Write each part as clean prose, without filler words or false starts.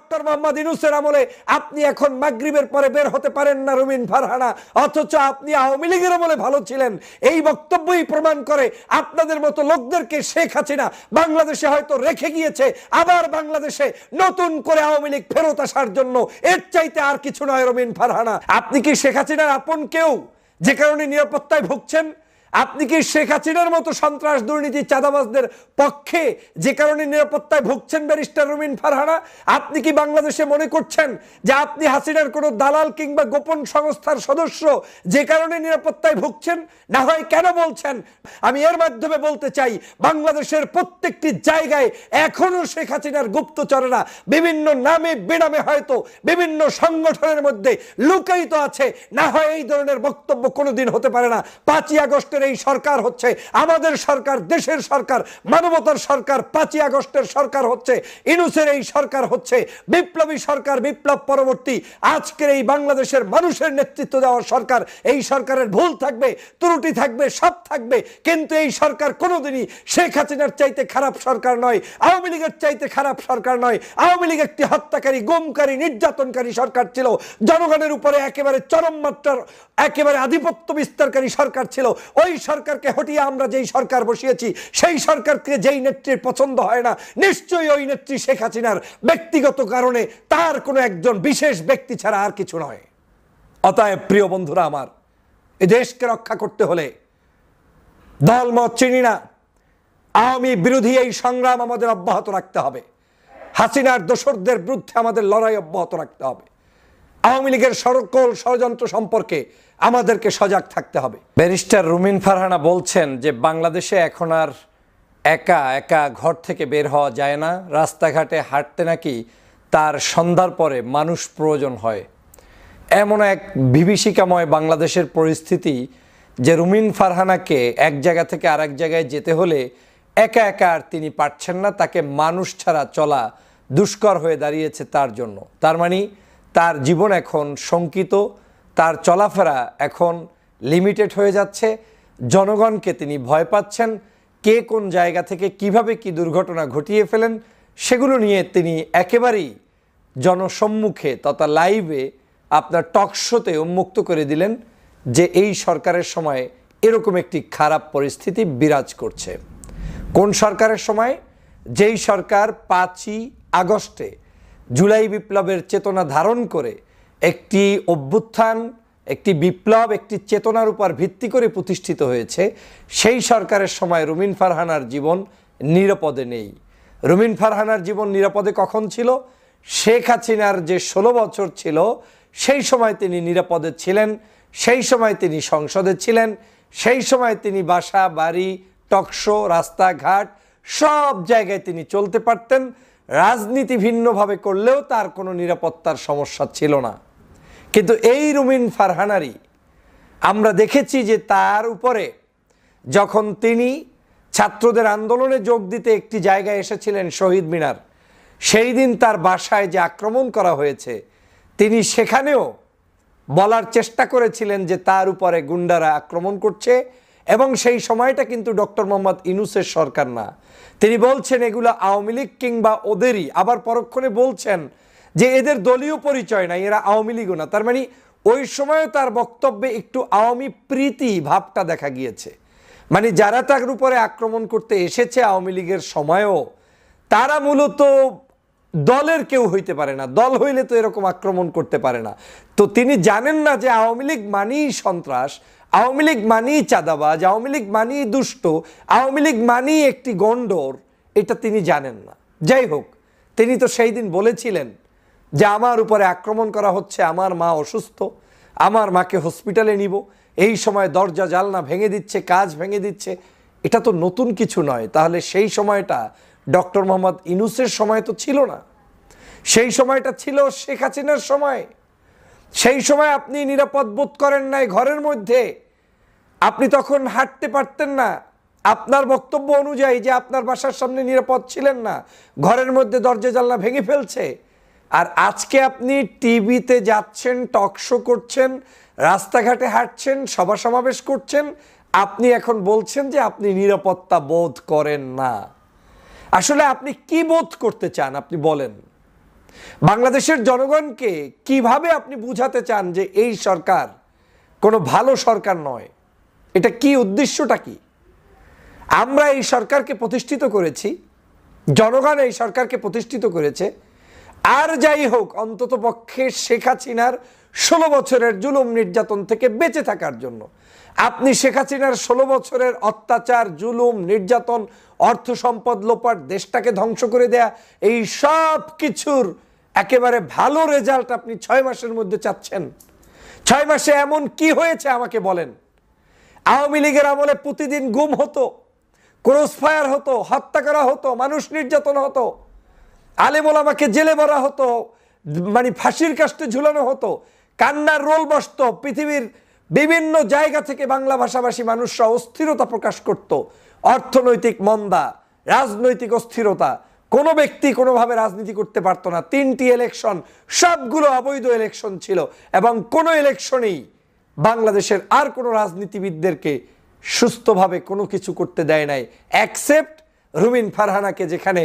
Doctor Mohammad ইউনূসের আমলে আপনি এখন মাগরিবের পরে বের হতে পারেন না রুমিন ফারহানা, অথচ আপনি আওয়ামী লীগের আমলে ভালো ছিলেন। এই বক্তব্যই প্রমাণ করে আপনাদের মতো লোকদেরকে শেখ হাসিনা বাংলাদেশে হয়তো রেখে গিয়েছে, আবার বাংলাদেশে নতুন করে আওয়ামী লীগ ফেরত আসার জন্য। এর চাইতে আর কিছু নয় রুমিন ফারহানা। আপনি কি শেখ হাসিনার আপন কেউ যে কারণে নিরাপত্তায় ভুগছেন? আপনি কি শেখ হাসিনার মতো সন্ত্রাস দুর্নীতি চাঁদাবাজদের পক্ষে যে কারণে নিরাপত্তায় ভুগছেন ব্যারিস্টার রুমিন ফারহানা? আপনি কি বাংলাদেশে মনে করছেন যে আপনি হাসিনার কোনো দালাল কিংবা গোপন সংস্থার সদস্য যে কারণে নিরাপত্তায় ভুগছেন? না হয় কেন বলছেন? আমি এর মাধ্যমে বলতে চাই, বাংলাদেশের প্রত্যেকটি জায়গায় এখনো শেখ হাসিনার গুপ্তচরেরা বিভিন্ন নামে বেনামে হয়তো বিভিন্ন সংগঠনের মধ্যে লুকায়িত আছে। না হয় এই ধরনের বক্তব্য কোনোদিন হতে পারে না। 5ই আগস্টের এই সরকার হচ্ছে আমাদের সরকার, দেশের সরকার, মানবতার সরকার। 5ই আগস্টের সরকার হচ্ছে ইউনূসের এই সরকার হচ্ছে বিপ্লবী সরকার, বিপ্লব পরবর্তী আজকের এই বাংলাদেশের মানুষের নেতৃত্ব দেওয়ার সরকার। এই সরকারের ভুল থাকবে, ত্রুটি থাকবে, সব থাকবে, কিন্তু এই সরকার কোনোদিনই শেখ হাসিনার চাইতে খারাপ সরকার নয়, আওয়ামী লীগের চাইতে খারাপ সরকার নয়। আওয়ামী লীগ একটি হত্যাকারী, গুমকারী, নির্যাতনকারী সরকার ছিল, জনগণের উপরে একেবারে চরম মাত্রার একেবারে আধিপত্য বিস্তারকারী সরকার ছিল। ওই সরকারকে হটিয়ে আমরা যেই সরকার বসিয়েছি, সেই সরকারকে যেই নেত্রীর পছন্দ হয় না, নিশ্চয়ই ওই নেত্রী শেখ হাসিনার ব্যক্তিগত কারণে, তার কোনো একজন বিশেষ ব্যক্তি ছাড়া আর কিছু নয়। অতএব প্রিয় বন্ধুরা আমার, এই দেশকে রক্ষা করতে হলে দলমত চিনি না, আওয়ামী বিরোধী এই সংগ্রাম আমাদের অব্যাহত রাখতে হবে। হাসিনার দোসরদের বিরুদ্ধে আমাদের লড়াই অব্যাহত রাখতে হবে। আওয়ামী লীগের সকল ষড়যন্ত্র সম্পর্কে আমাদেরকে সজাগ থাকতে হবে। ব্যারিস্টার রুমিন ফারহানা বলছেন যে বাংলাদেশে এখন আর একা একা ঘর থেকে বের হওয়া যায় না, রাস্তাঘাটে হাঁটতে নাকি তার সন্ধ্যার পরে মানুষ প্রয়োজন হয়। এমন এক বিভীষিকাময় বাংলাদেশের পরিস্থিতি যে রুমিন ফারহানাকে এক জায়গা থেকে আরেক জায়গায় যেতে হলে একা একা আর তিনি পারছেন না, তাকে মানুষ ছাড়া চলা দুষ্কর হয়ে দাঁড়িয়েছে তার জন্য। তার মানে তার জীবন এখন শঙ্কিত, তার চলাফেরা এখন লিমিটেড হয়ে যাচ্ছে। জনগণকে তিনি ভয় পাচ্ছেন, কে কোন জায়গা থেকে কিভাবে কি দুর্ঘটনা ঘটিয়ে ফেলেন সেগুলো নিয়ে তিনি একেবারেই জনসম্মুখে তথা লাইভে আপনার টকশোতে উন্মুক্ত করে দিলেন যে এই সরকারের সময় এরকম একটি খারাপ পরিস্থিতি বিরাজ করছে। কোন সরকারের সময়? যেই সরকার 5ই আগস্টে জুলাই বিপ্লবের চেতনা ধারণ করে একটি অভ্যুত্থান, একটি বিপ্লব, একটি চেতনার উপর ভিত্তি করে প্রতিষ্ঠিত হয়েছে, সেই সরকারের সময় রুমিন ফারহানার জীবন নিরাপদে নেই। রুমিন ফারহানার জীবন নিরাপদে কখন ছিল? শেখ হাসিনার যে 16 বছর ছিল সেই সময় তিনি নিরাপদে ছিলেন, সেই সময় তিনি সংসদে ছিলেন, সেই সময় তিনি বাসা বাড়ি, টকশো, রাস্তাঘাট সব জায়গায় তিনি চলতে পারতেন। রাজনীতি ভিন্নভাবে করলেও তার কোনো নিরাপত্তার সমস্যা ছিল না। কিন্তু এই রুমিন ফারহানারই আমরা দেখেছি যে তার উপরে যখন তিনি ছাত্রদের আন্দোলনে যোগ দিতে একটি জায়গায় এসেছিলেন শহীদ মিনার, সেই দিন তার বাসায় যে আক্রমণ করা হয়েছে, তিনি সেখানেও বলার চেষ্টা করেছিলেন যে তার উপরে গুন্ডারা আক্রমণ করছে, এবং সেই সময়টা কিন্তু ডক্টর মোহাম্মদ ইউনূসের সরকার না। তিনি বলছেন এগুলো আওয়ামী লীগ কিংবা ওদেরই, আবার পরক্ষণে বলছেন যে এদের দলীয় পরিচয় নাই, এরা আওয়ামী লীগও না। তার মানে ওই সময়ও তার বক্তব্যে একটু আওয়ামী প্রীতি ভাবটা দেখা গিয়েছে। মানে যারা তার উপরে আক্রমণ করতে এসেছে আওয়ামী লীগের সময়ও, তারা মূলত দলের কেউ হইতে পারে না, দল হইলে তো এরকম আক্রমণ করতে পারে না। তো তিনি জানেন না যে আওয়ামী লীগ মানেই সন্ত্রাস, আওয়ামী লীগ মানেই চাঁদাবাজ, আওয়ামী লীগ মানেই দুষ্ট, আওয়ামী লীগ মানেই একটি গন্ডর, এটা তিনি জানেন না। যাই হোক, তিনি তো সেই দিন বলেছিলেন যে আমার উপরে আক্রমণ করা হচ্ছে, আমার মা অসুস্থ, আমার মাকে হসপিটালে নিব, এই সময় দরজা জানলা ভেঙে দিচ্ছে, কাজ ভেঙে দিচ্ছে। এটা তো নতুন কিছু নয়। তাহলে সেই সময়টা ডক্টর মোহাম্মদ ইউনূসের সময় তো ছিল না, সেই সময়টা ছিল শেখ হাসিনার সময়। সেই সময় আপনি নিরাপদ বোধ করেন নাই ঘরের মধ্যে, আপনি তখন হাঁটতে পারতেন না। আপনার বক্তব্য অনুযায়ী যে আপনার বাসার সামনে নিরাপদ ছিলেন না, ঘরের মধ্যে দরজা জানলা ভেঙে ফেলছে। আর আজকে আপনি টিভিতে যাচ্ছেন, টক শো করছেন, রাস্তাঘাটে হাঁটছেন, সভা সমাবেশ করছেন, আপনি এখন বলছেন যে আপনি নিরাপত্তা বোধ করেন না। আসলে আপনি কি বোধ করতে চান আপনি বলেন? বাংলাদেশের জনগণকে কিভাবে আপনি বুঝাতে চান যে এই সরকার কোনো ভালো সরকার নয়? এটা কি উদ্দেশ্যটা কি? আমরা এই সরকারকে প্রতিষ্ঠিত করেছি, জনগণ এই সরকারকে প্রতিষ্ঠিত করেছে। আর যাই হোক, অন্তত পক্ষে শেখ হাসিনার 16 বছরের জুলুম নির্যাতন থেকে বেঁচে থাকার জন্য। আপনি শেখ হাসিনার 16 বছরের অত্যাচার, জুলুম, নির্যাতন, অর্থ সম্পদ লোপাট, দেশটাকে ধ্বংস করে দেয়া, এই সব কিছুর একেবারে ভালো রেজাল্ট আপনি 6 মাসের মধ্যে চাচ্ছেন। 6 মাসে এমন কি হয়েছে আমাকে বলেন? আওয়ামী লীগের আমলে প্রতিদিন গুম হতো, ক্রস ফায়ার হতো, হত্যা করা হতো, মানুষ নির্যাতন হতো, আলেম ওলামাকে জেলে ভরা হতো, মানে ফাঁসির কাস্টে ঝুলানো হতো, কান্নার রোল বসতো, পৃথিবীর বিভিন্ন জায়গা থেকে বাংলা ভাষাভাষী মানুষরা অস্থিরতা প্রকাশ করত, অর্থনৈতিক মন্দা, রাজনৈতিক অস্থিরতা, কোনো ব্যক্তি কোনোভাবে রাজনীতি করতে পারতো না। 3টি ইলেকশন, সবগুলো অবৈধ ইলেকশন ছিল, এবং কোনো ইলেকশনেই বাংলাদেশের আর কোনো রাজনীতিবিদদেরকে সুস্থভাবে কোনো কিছু করতে দেয় নাই, অ্যাকসেপ্ট রুমিন ফারহানাকে, যেখানে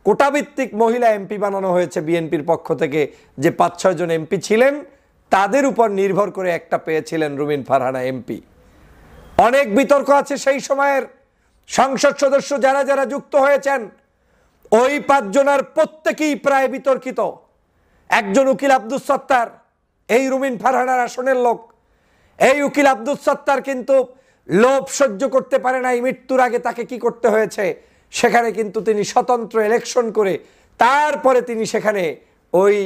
কোটাভিত্তিক মহিলা এমপি বানানো হয়েছে বিএনপির পক্ষ থেকে। যে 5-6 জন এমপি ছিলেন, তাদের উপর নির্ভর করে একটা পেয়েছিলেন রুমিন ফারহানা এমপি। অনেক বিতর্ক আছে সেই সময়ের সংসদ সদস্য যারা যারা যুক্ত হয়েছেন, ওই 5 জনের প্রত্যেকেই প্রায় বিতর্কিত। একজন উকিল আব্দুস সত্তার, এই রুমিন ফারহানার আসনের লোক। এই উকিল আব্দুস সত্তার কিন্তু লোভ সহ্য করতে পারে নাই। মৃত্যুর আগে তাকে কি করতে হয়েছে, সেখানে কিন্তু তিনি স্বতন্ত্র ইলেকশন করে তারপরে তিনি সেখানে ওই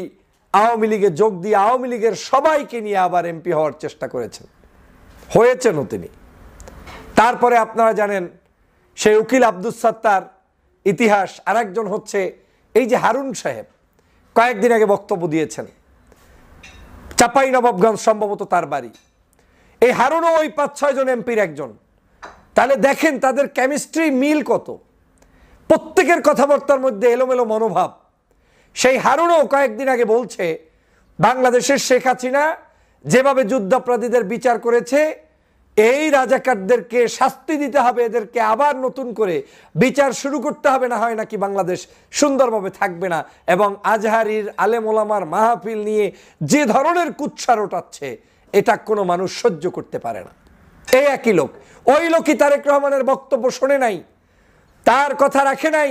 আওয়ামী লীগে যোগ দিয়ে আওয়ামী লীগের সবাইকে নিয়ে আবার এমপি হওয়ার চেষ্টা করেছেন, হয়েছেনও তিনি। তারপরে আপনারা জানেন সেই উকিল আব্দুস সত্তার ইতিহাস। আরেকজন হচ্ছে এই যে হারুন সাহেব, কয়েকদিন আগে বক্তব্য দিয়েছেন, চাঁপাইনবাবগঞ্জ সম্ভবত তার বাড়ি। এই হারুনও ওই 5-6 জন এমপির একজন। তাহলে দেখেন তাদের কেমিস্ট্রি মিল কত, প্রত্যেকের কথাবার্তার মধ্যে এলোমেলো মনোভাব। সেই হারুনও কয়েকদিন আগে বলছে বাংলাদেশের শেখ হাসিনা যেভাবে যুদ্ধাপরাধীদের বিচার করেছে, এই রাজাকারদেরকে শাস্তি দিতে হবে, এদেরকে আবার নতুন করে বিচার শুরু করতে হবে, না হয় নাকি বাংলাদেশ সুন্দরভাবে থাকবে না। এবং আজহারির আলেম ওলামার মাহফিল নিয়ে যে ধরনের কুৎসা রটাচ্ছে, এটা কোনো মানুষ সহ্য করতে পারে না। এই একই লোক, ওই লোকই তারেক রহমানের বক্তব্য শোনে নাই, তার কথা রাখে নাই,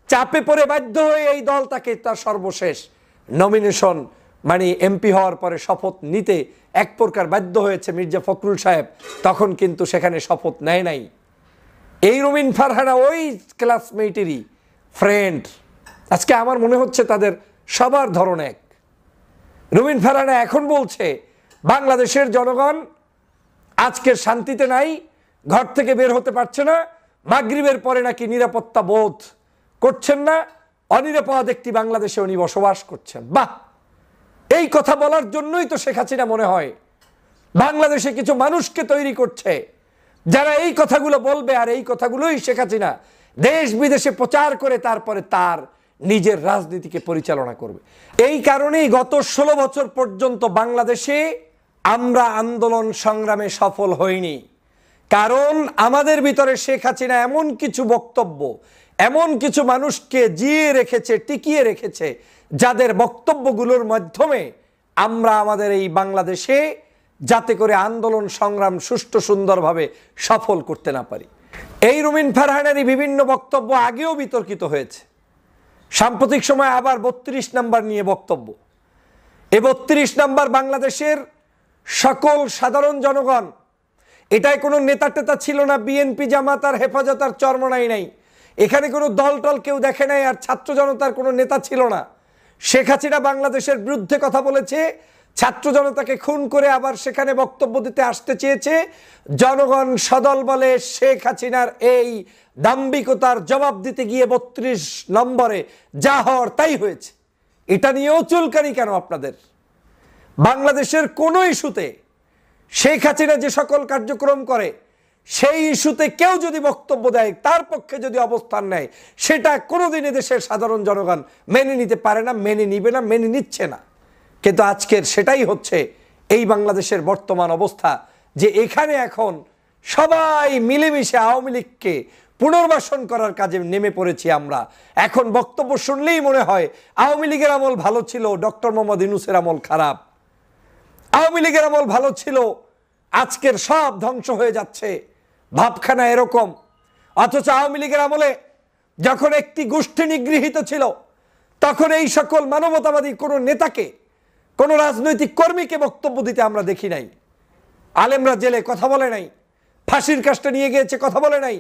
চাপে পড়ে বাধ্য হয়ে এই দল তাকে তার সর্বশেষ নমিনেশন, মানে এমপি হওয়ার পরে শপথ নিতে এক প্রকার বাধ্য হয়েছে মির্জা ফখরুল সাহেব। তখন কিন্তু সেখানে শপথ নেয় নাই। এই রুমিন ফারহানা ওই ক্লাসমেটেরই ফ্রেন্ড। আজকে আমার মনে হচ্ছে তাদের সবার ধরন এক। রুমিন ফারহানা এখন বলছে বাংলাদেশের জনগণ আজকে শান্তিতে নাই, ঘর থেকে বের হতে পারছে না, মাগরিবের পরে নাকি নিরাপত্তা বোধ করছেন না, অনিরাপদ একটি বাংলাদেশে উনি বসবাস করছেন। বাহ, এই কথা বলার জন্যই তো শেখ হাসিনা মনে হয় বাংলাদেশে কিছু মানুষকে তৈরি করছে যারা এই কথাগুলো বলবে, আর এই কথাগুলোই শেখ হাসিনা দেশ বিদেশে প্রচার করে তারপরে তার নিজের রাজনীতিকে পরিচালনা করবে। এই কারণেই গত 16 বছর পর্যন্ত বাংলাদেশে আমরা আন্দোলন সংগ্রামে সফল হইনি, কারণ আমাদের ভিতরে শেখ হাসিনা এমন কিছু বক্তব্য, এমন কিছু মানুষকে জিয়ে রেখেছে, টিকিয়ে রেখেছে, যাদের বক্তব্যগুলোর মাধ্যমে আমরা আমাদের এই বাংলাদেশে যাতে করে আন্দোলন সংগ্রাম সুষ্ঠু সুন্দরভাবে সফল করতে না পারি। এই রুমিন ফারহানারই বিভিন্ন বক্তব্য আগেও বিতর্কিত হয়েছে। সাম্প্রতিক সময় আবার 32 নাম্বার নিয়ে বক্তব্য। এই 32 নাম্বার বাংলাদেশের সকল সাধারণ জনগণ, এটাই কোনো নেতা টেতা ছিল না, বিএনপি জামাত আর হেফাজত আর চরমনাই নাই, এখানে কোনো দল টল কেউ দেখে নাই, আর ছাত্র জনতার কোনো নেতা ছিল না। শেখ হাসিনা বাংলাদেশের বিরুদ্ধে কথা বলেছে, ছাত্র জনতাকে খুন করে আবার সেখানে বক্তব্য দিতে আসতে চেয়েছে। জনগণ সদল বলে শেখ হাসিনার এই দাম্ভিকতার জবাব দিতে গিয়ে 32 নম্বরে যা হওয়ার তাই হয়েছে। এটা নিয়েও চুলকানি কেন আপনাদের? বাংলাদেশের কোনো ইস্যুতে শেখ হাসিনা যে সকল কার্যক্রম করে, সেই ইস্যুতে কেউ যদি বক্তব্য দেয়, তার পক্ষে যদি অবস্থান নেয়, সেটা কোনোদিনই দেশের সাধারণ জনগণ মেনে নিতে পারে না, মেনে নিবে না, মেনে নিচ্ছে না। কিন্তু আজকের সেটাই হচ্ছে এই বাংলাদেশের বর্তমান অবস্থা, যে এখানে এখন সবাই মিলেমিশে আওয়ামী লীগকে পুনর্বাসন করার কাজে নেমে পড়েছি আমরা। এখন বক্তব্য শুনলেই মনে হয় আওয়ামী লীগের আমল ভালো ছিল, ডক্টর মোহাম্মদ ইউনূসের আমল খারাপ। আওয়ামী লীগের আমল ভালো ছিল, আজকের সব ধ্বংস হয়ে যাচ্ছে, ভাবখানা এরকম। অথচ আওয়ামী লীগের আমলে যখন একটি গোষ্ঠী নিগৃহীত ছিল, তখন এই সকল মানবতাবাদী কোনো নেতাকে, কোনো রাজনৈতিক কর্মীকে বক্তব্য দিতে আমরা দেখি নাই। আলেমরা জেলে কথা বলে নাই, ফাঁসির কাজটা নিয়ে গিয়েছে কথা বলে নাই।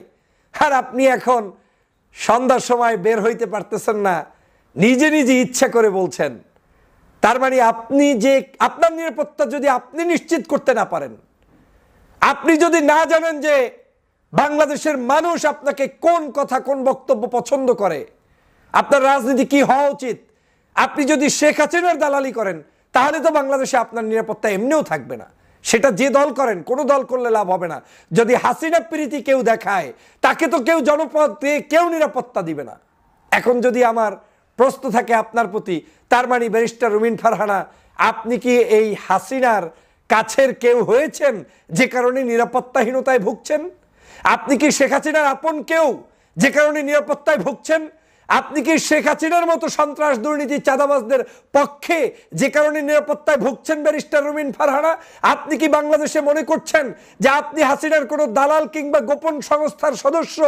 আর আপনি এখন সন্ধ্যার সময় বের হইতে পারতেছেন না, নিজে নিজে ইচ্ছা করে বলছেন। তার মানে আপনি যে আপনার নিরাপত্তা যদি আপনি নিশ্চিত করতে না পারেন, আপনি যদি না জানেন যে বাংলাদেশের মানুষ আপনাকে কোন কথা কোন বক্তব্য পছন্দ করে, আপনার রাজনীতি কি হওয়া উচিত, আপনি যদি শেখ হাসিনার দালালি করেন, তাহলে তো বাংলাদেশে আপনার নিরাপত্তা এমনিও থাকবে না। সেটা যে দল করেন, কোনো দল করলে লাভ হবে না। যদি হাসিনা প্রীতি কেউ দেখায়, তাকে তো কেউ জনপদ দিয়ে কেউ নিরাপত্তা দিবে না। এখন যদি আমার প্রশ্ন থাকে আপনার প্রতি, তার মানে ব্যারিস্টার রুমিন ফারহানা, আপনি কি এই হাসিনার কাছের কেউ হয়েছেন যে কারণে নিরাপত্তাহীনতায় ভুগছেন? আপনি কি শেখ হাসিনার আপন কেউ যে কারণে নিরাপত্তায় ভুগছেন? আপনি কি শেখ হাসিনার মতো সন্ত্রাস দুর্নীতি চাঁদাবাজদের পক্ষে যে কারণে নিরাপত্তায় ভুগছেন ব্যারিস্টার রুমিন ফারহানা? আপনি কি বাংলাদেশে মনে করছেন যে আপনি হাসিনার কোনো দালাল কিংবা গোপন সংস্থার সদস্য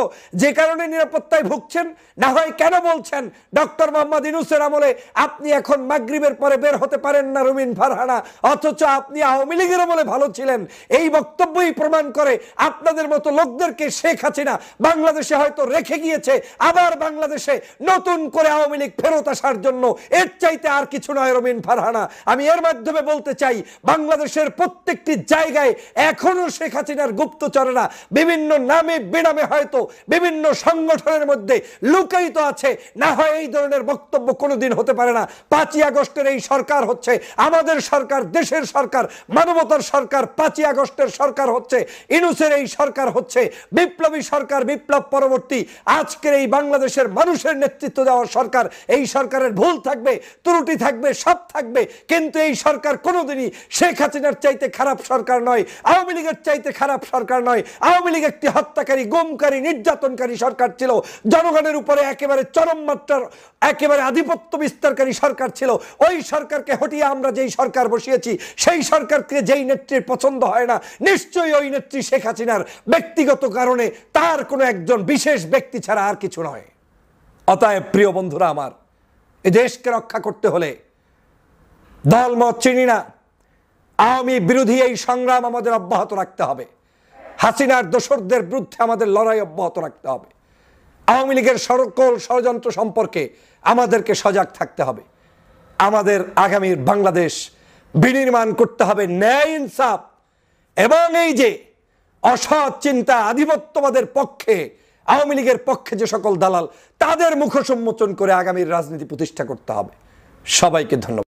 যে কারণে নিরাপত্তায় ভুগছেন? না হয় কেন বলছেন ডক্টর মোহাম্মদ ইউনূসের আমলে আপনি এখন মাগরিবের পরে বের হতে পারেন না রুমিন ফারহানা, অথচ আপনি আওয়ামী লীগের আমলে ভালো ছিলেন? এই বক্তব্যই প্রমাণ করে আপনাদের মতো লোকদেরকে শেখ হাসিনা বাংলাদেশে হয়তো রেখে গিয়েছে, আবার বাংলাদেশে নতুন করে আওয়ামী লীগ ফেরত আসার জন্য। এর চাইতে আর কিছু নয় রুমিন ফারহানা। আমি এর মাধ্যমে বলতে চাই, বাংলাদেশের প্রত্যেকটি জায়গায় এখনো শেখ হাসিনার গুপ্তচরেরা বিভিন্ন নামে বেনামে হয়তো বিভিন্ন সংগঠনের মধ্যে লুকায়িত আছে। না হয় এই ধরনের বক্তব্য কোনোদিন হতে পারে না। 5ই আগস্টের এই সরকার হচ্ছে আমাদের সরকার, দেশের সরকার, মানবতার সরকার। 5ই আগস্টের সরকার হচ্ছে ইউনূসের এই সরকার হচ্ছে বিপ্লবী সরকার, বিপ্লব পরবর্তী আজকের এই বাংলাদেশের মানুষের নেতৃত্ব দেওয়ার সরকার। এই সরকারের ভুল থাকবে, ত্রুটি থাকবে, সব থাকবে, কিন্তু এই সরকার কোনোদিনই শেখ হাসিনার চাইতে খারাপ সরকার নয়, আওয়ামী লীগের চাইতে খারাপ সরকার নয়। আওয়ামী লীগ একটি হত্যাকারী, গুমকারী, নির্যাতনকারী সরকার ছিল, জনগণের উপরে একেবারে চরম মাত্রার একেবারে আধিপত্য বিস্তারকারী সরকার ছিল। ওই সরকারকে হটিয়ে আমরা যেই সরকার বসিয়েছি, সেই সরকারকে যেই নেত্রীর পছন্দ হয় না, নিশ্চয়ই ওই নেত্রী শেখ হাসিনার ব্যক্তিগত কারণে, তার কোনো একজন বিশেষ ব্যক্তি ছাড়া আর কিছু নয়। অতএব প্রিয় বন্ধুরা আমার, এই দেশকে রক্ষা করতে হলে দলমত চিনি না, আওয়ামী বিরোধী এই সংগ্রাম আমাদের অব্যাহত রাখতে হবে। হাসিনার দোসরদের বিরুদ্ধে আমাদের লড়াই অব্যাহত রাখতে হবে। আওয়ামী লীগের সকল ষড়যন্ত্র সম্পর্কে আমাদেরকে সজাগ থাকতে হবে। আমাদের আগামীর বাংলাদেশ বিনির্মাণ করতে হবে ন্যায় ইনসাফ এবং এই যে অসৎ চিন্তা, আধিপত্যবাদের পক্ষে, আওয়ামী লীগের পক্ষে যে সকল দালাল, তাদের মুখোন্মোচন করে আগামীর রাজনীতি প্রতিষ্ঠা করতে হবে। সবাইকে ধন্যবাদ।